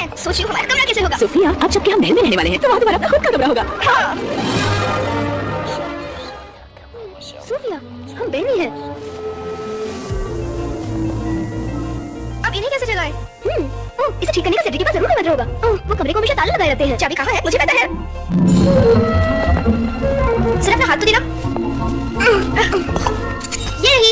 हैं। सोच रही हूँ हमारा कमरा कैसे होगा। सोफिया, अब जबकि हम महल में रहने वाले हैं तो वहाँ तुम्हारा अपना खुद का कमरा होगा। हाँ। सोफिया, हम बेल में हैं। अब इन्हें कैसे जगाएं? इसे ठीक करने का सेक्रेटरी के पास जरूर नंबर होगा। वो कमरे को हमेशा ताला लगाए रखते हैं। चाबी कहाँ है? मुझे पता है। सिर्फ अपना हाथ तो देना। ये रही।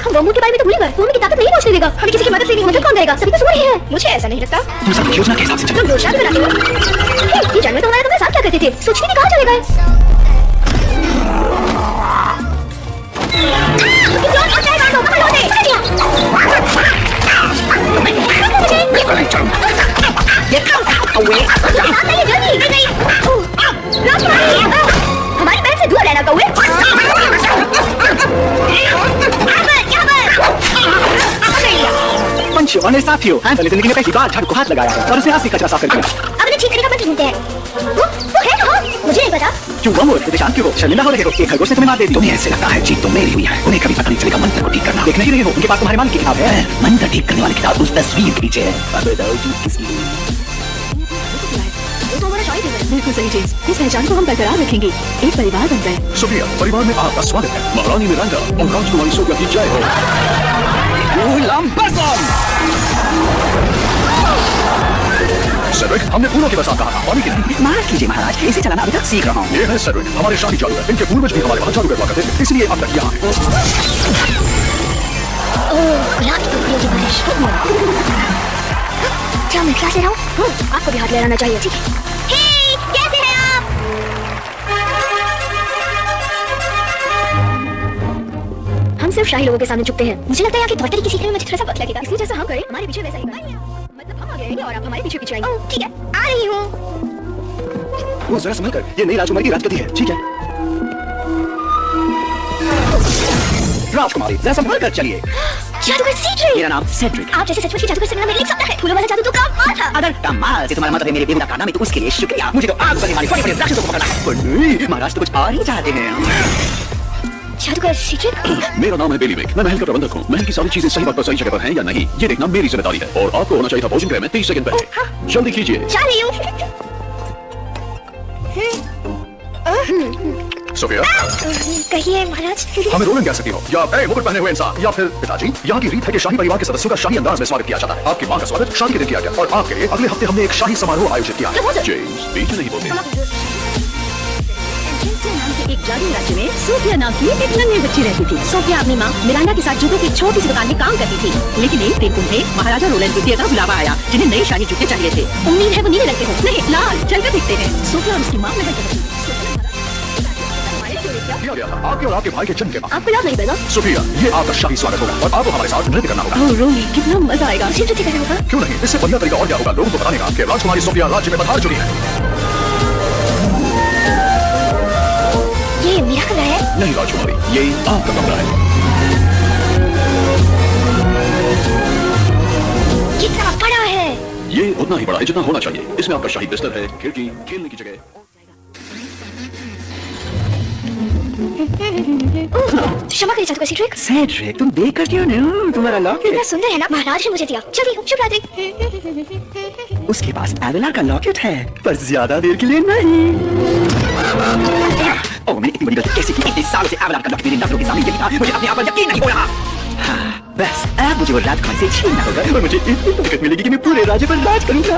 हम बॉम्बों के बारे में तो भूल गए। वो हमें की ताकत नहीं पहुंचने देगा। हमें किसी की मदद लेनी मदद कौन करेगा? सभी तो सो रहे हैं। मुझे ऐसा नहीं लगता। तुम सब योजना के हिसाब से चलो। तुम योजना भी बनाते हो। ये जानवर तो हमारे साथ क्या करते थे? सोचने की कहाँ चले गए? हमारी पैर से दूर रहना कौवे। पंचों और साथियों, हैंडल जिंदगी में पहली बार झाड़ू को हाथ लगाया है और उसे असली कचरा साफ कर दिया। अब उन्हें ठीक करने का मंत्र ढूंढते हैं। वो है कहाँ? मुझे नहीं पता। क्यों वो मोड़ शांत क्यों हो? शर्मिंदा हो रहे हो? एक खरगोश ने तुम्हें मार दे दी। तुम्हें ऐसे लगता है जीत तो मेरी हुई है। उन्हें कभी पता नहीं चलेगा मंत्र को ठीक करना। देख नहीं रहे हो? उनके पास तुम्हारे मालिक की किताब है। मंत्र ठीक करने वाली किताब उस तस्वीर के पीछे है। अब बताओ जीत किसकी हुई? वो तो हमारा शॉइस है। बिल्कुल सही चीज। इस पहचान को हम बरकरार रखेंगे। एक परिवार बन गए। सोफिया, परिवार में आपका स्वागत है। महारानी मिरांडा और राजकुमारी सोफिया की जय हो। सेड्रिक, हमने पूर्व के बसा कहा था, पानी के नहीं। माफ कीजिए महाराज, इसे चलाना अभी तक सीख रहा हूँ। ये है सेड्रिक, हमारे शाही जादूगर। इनके पूर्वज भी हमारे वहाँ जादू करवा करते थे, इसलिए अब तक यहाँ है। रात की टुकड़ियों की बारिश। क्या मैं क्लास ले रहा हूँ? आपको भी हाथ ले लेना चाहिए। ठीक है। हे, कैसे हैं आप? हम सिर्फ शाही लोगों के सामने झुकते हैं। मुझे लगता है कि तौर तरीके सीखने में मुझे थोड़ा सा वक्त लगेगा। इसलिए जैसा हम करें, हमारे पीछे वैसा ही करें। मतलब हम आगे आएंगे और आप हमारे पीछे पीछे आएंगे। ठीक है, आ रही हूँ। वो जरा संभल कर, ये नई राजकुमारी की राजगद्दी है। ठीक है राजकुमारी, जरा संभल कर चलिए। जादूगर सेड्रिक। मेरा नाम सेड्रिक। आप जैसे सचमुच की जादूगर से मेरा लिख सकता है। फूलों वाला जादू तो कमाल था। अगर कमाल से तुम्हारा मतलब है मेरे बेहुदा कारनामे, तो उसके लिए शुक्रिया। मुझे तो आग बनने वाली बड़ी-बड़ी राक्षसों को पकड़ना है। पर नहीं, महाराज तो कुछ और ही चाहते हैं। जादूगर सेड्रिक। मेरा नाम है बेलीविक। मैं महल का प्रबंधक हूँ। महल की सारी चीजें सही वक्त पर सही जगह पर हैं या नहीं, ये देखना मेरी जिम्मेदारी है। और आपको होना चाहिए था भोजन गृह में 30 सेकंड पहले। जल्दी कीजिए। जा रही हूँ। सोफिया, कहिए महाराज। हमें रोलन कह सकती हो या मुकुट पहने हुए इंसान या फिर पिताजी। यहाँ की रीत है कि शाही परिवार के सदस्यों का शाही अंदाज में स्वागत किया जाता है। आपकी माँ का स्वागत शादी के दिन किया गया और आपके लिए अगले हफ्ते हमने एक शाही समारोह आयोजित किया है। जेम्स, बीच नहीं बोलते। एक जादू राज्य में सोफिया नाम की एक नन्ही बच्ची रहती थी। सोफिया अपनी माँ मिरांडा के साथ जूतों की छोटी सी दुकान में काम करती थी। लेकिन एक दिन उन्हें महाराजा रोलैंड द्वितीय का बुलावा आया, जिन्हें नए शाही जूते चाहिए थे। उम्मीद है वो नीले रंग के हों। नहीं, लाल। चलकर दिखते हैं। सोफिया और उसकी माँ महल चली। किया गया था आपके और आपके भाई के जन्म के बाद। आपको याद नहीं पड़ेगा? सोफिया, ये आपका शाही स्वागत होगा और आपको हमारे साथ नृत्य करना होगा। ओह रोली, कितना मजा आएगा। मुझे नृत्य करना होगा। क्यों नहीं, इससे बढ़िया तरीका और क्या होगा लोगों को बताने का कि राजकुमारी सोफिया राज्य में पधार चुकी है। ये मेरा कमरा है? नहीं राजकुमारी, ये आपका कमरा है। कितना बड़ा है? ये उतना ही बड़ा है जितना होना चाहिए। इसमें आपका शाही बिस्तर है, खिड़की, खेलने की जगह। क्षमा करिए जादूगर सेड्रिक। सेड्रिक, तुम देख कर क्यों नहीं? तुम्हारा लॉकेट कितना सुंदर है ना? महाराज ने मुझे दिया। चलती हूँ। शुभ रात्रि। उसके पास एवेला का लॉकेट है, पर ज्यादा देर के लिए नहीं। ओह, मैंने इतनी बड़ी गलती कैसे की? इतने सालों से एवेला का लॉकेट मेरी नजरों के सामने यही था। मुझे अपने आप पर यकीन नहीं हो रहा। हाँ, बस अब मुझे वो राजकुमारी से छीनना होगा और मुझे इतनी ताकत मिलेगी कि मैं पूरे राज्य पर राज करूंगा।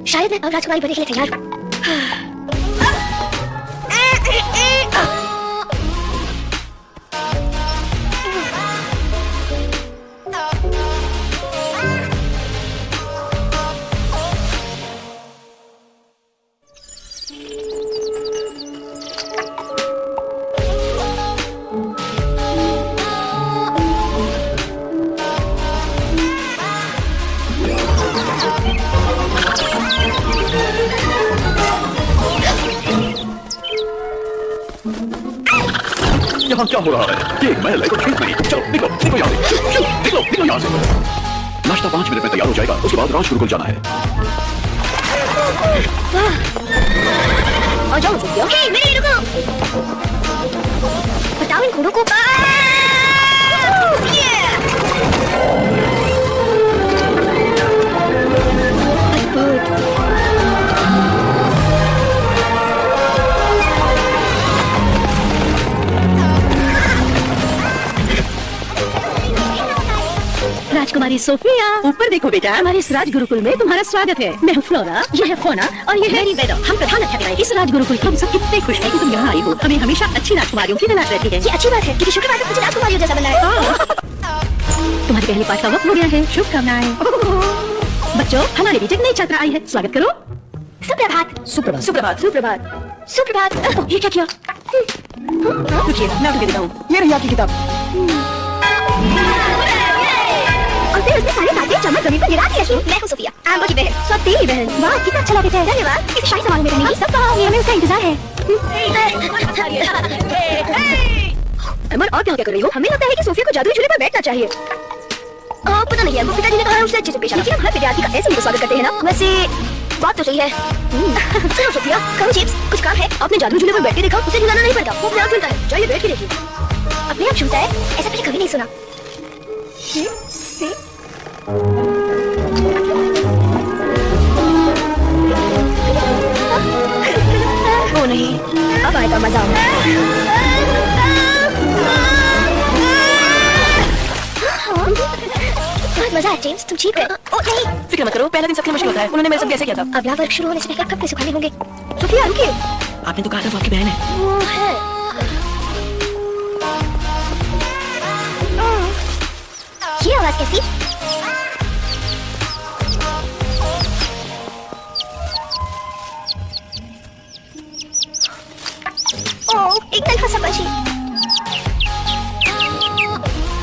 शायद मैं अब राजकुमारी बनने के लिए तैयार हूँ। यहाँ क्या हो रहा है? ये एक महल है, कोई खेत नहीं। चलो निकलो, निकलो यहाँ से। निकलो, निकलो यहाँ से। नाश्ता 5 मिनट में तैयार हो जाएगा। उसके बाद राजगुरुकुल जाना है। आ जाओ सोफिया। हे, मेरे लिए रुको। राजकुमारी सोफिया, ऊपर देखो बेटा, हमारे इस राज गुरुकुल में तुम्हारा स्वागत है। मैं हूँ फ्लोरा, ये है फोना और ये है मेरी बेडो। हम प्रधान अध्यापिका हैं इस राज गुरुकुल की। हम सब कितने खुश हैं कि तुम यहाँ आई हो। हमें हमेशा अच्छी राजकुमारियों की तलाश रहती है। ये अच्छी बात है क्योंकि शुक्रवार को मुझे राजकुमारियों जैसा बनना है। तुम्हारी पहली पाठ का वक्त हो गया है, शुभकामनाएं। बच्चों, हमारे बीच एक नई छात्रा आई है, स्वागत करो। सुप्रभात। सुप्रभात सुप्रभात सुप्रभात सुप्रभात। ये क्या किया? रुकिए, मैं आपको देता हूँ। ये रही आपकी किताब। और फिर उसमें सारी बातें चम्मच जमीन पर गिरा दी रखी। मैं हूँ सोफिया, एम्बर की बहन। सो तेरी बहन। वाह, कितना अच्छा लगता है। धन्यवाद। इस शाही समारोह में रहने की सब हमें उसका इंतजार है। एम्बर, और क्या कर रही हो? हमें लगता है कि सोफिया को जादुई झूले पर बैठना चाहिए। पता नहीं, एम्बर पिताजी ने कहा है उससे अच्छे से पेश आना। लेकिन हम हर विद्यार्थी का ऐसे ही स्वागत करते हैं ना। वैसे बात तो सही है। सुनो सोफिया, करो चिप्स, कुछ काम है। आपने जादुई झूले पर बैठ के देखा? उसे झुलाना नहीं पड़ता, वो अपने आप झूलता है। जाइए बैठ के देखिए। अपने आप झूलता है? ऐसा पहले कभी नहीं सुना। ओ नहीं, अब आएगा मजा। बहुत मजा आया जेम्स, तुम ठीक है? ओ नहीं, फिक्र मत करो, पहला दिन सबसे मुश्किल होता है। उन्होंने मेरे साथ कैसे किया था? अगला वर्ग शुरू होने से पहले कपड़े सुखाने होंगे। सोफिया रुकिए। आपने तो कहा था वो आपकी बहन है। वो है। ये आवाज कैसी? ओह, एक नन्हा सा पंछी।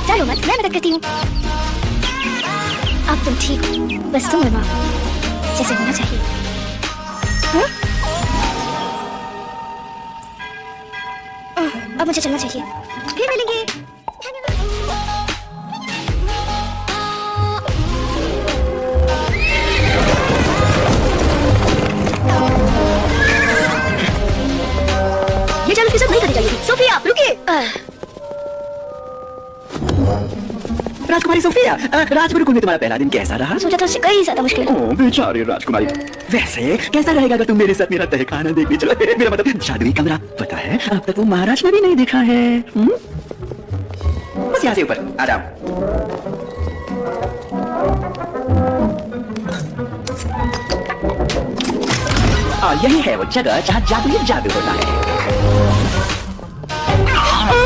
चलो मत, मैं मदद करती हूँ। अब तुम ठीक हो, बस तुम माँ जैसे होना चाहिए। अब मुझे चलना चाहिए, फिर मिलेंगे। ये जादू फिसद नहीं करनी चाहिए थी। सोफिया रुकिए। राजकुमारी सोफिया, राजगुरुकुल में तुम्हारा पहला दिन कैसा रहा? सोचा था उससे कई ज्यादा मुश्किल। ओह बेचारी राजकुमारी। वैसे कैसा रहेगा अगर तुम मेरे साथ मेरा तहखाना देखने चलो? मेरा मतलब जादुई कमरा। पता है, अब तक वो महाराज ने भी नहीं देखा है। बस यहाँ से ऊपर आ जाओ। और यही है वो जगह जहाँ जादुई जादू होता है।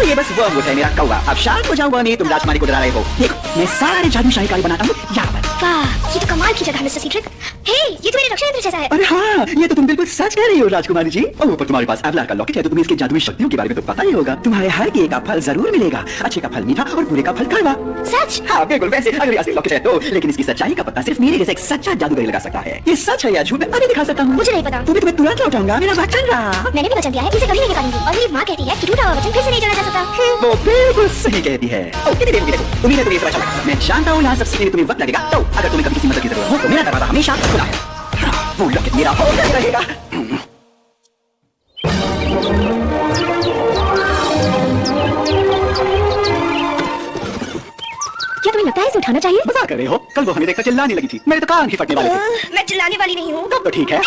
ये बस वो है मेरा कौवा। अब शांत हो जाओ बनी, तुम राजकुमारी को डरा रहे हो। देखो, मैं सारे जादू शाही बनाता हूँ यहाँ पर। वाह, ये तो कमाल की जगह है मिस्टर सीड्रिक। हे, ये तो मेरे रक्षा यंत्र जैसा है। अरे हाँ, ये तो तुम बिल्कुल सच कह रही हो राजकुमारी जी। और पर तुम्हारे पास एवलार का लॉकेट है तो तुम्हें इसके जादुई शक्तियों के बारे में तो पता ही होगा। तुम्हारे हर किए का फल जरूर मिलेगा। अच्छे का फल मीठा और बुरे का फल कड़वा। सच? हाँ बिल्कुल वैसे। अगर असली लॉकेट है तो, लेकिन इसकी सच्चाई का पता सिर्फ मेरे जैसे एक सच्चा जादूगर लगा सकता है। ये सच है या झूठ मैं अभी दिखा सकता हूँ। मुझे नहीं पता। तुम्हें तुरंत लौटाऊंगा, मेरा वचन रहा। मैंने भी वचन दिया है कि इसे कभी नहीं निकालूंगी। और मेरी माँ कहती है कि टूटा हुआ वचन फिर से नहीं जोड़ा जा सकता। वो बिल्कुल सही कहती है। कितनी देर होगी देखो, तुम्हें तो ये सब अच्छा लगा। मैं जानता हूँ यहाँ सबसे तुम्हें वक्त लगेगा। तो अगर तुम्हें कभी किसी मदद की जरूरत हो तो मेरा दरवाजा हमेशा खुला है। वो लॉकेट मेरा होकर रहेगा। क्या तुम्हें लगता है इसे उठाना चाहिए? मजाक कर रहे हो? कल वो हमें देखकर चिल्लाने लगी थी, मेरे तो कान ही फटने वाले थे। मैं चिल्लाने वाली नहीं हूँ। तो ठीक है,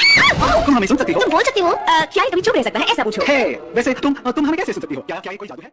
तुम हमें सुन सकती हो। तुम बोल सकती हो। क्या ये कभी चुप रह सकता है? ऐसा पूछो। वैसे तुम हमें कैसे सुन सकती हो? क्या ये कोई जादू है?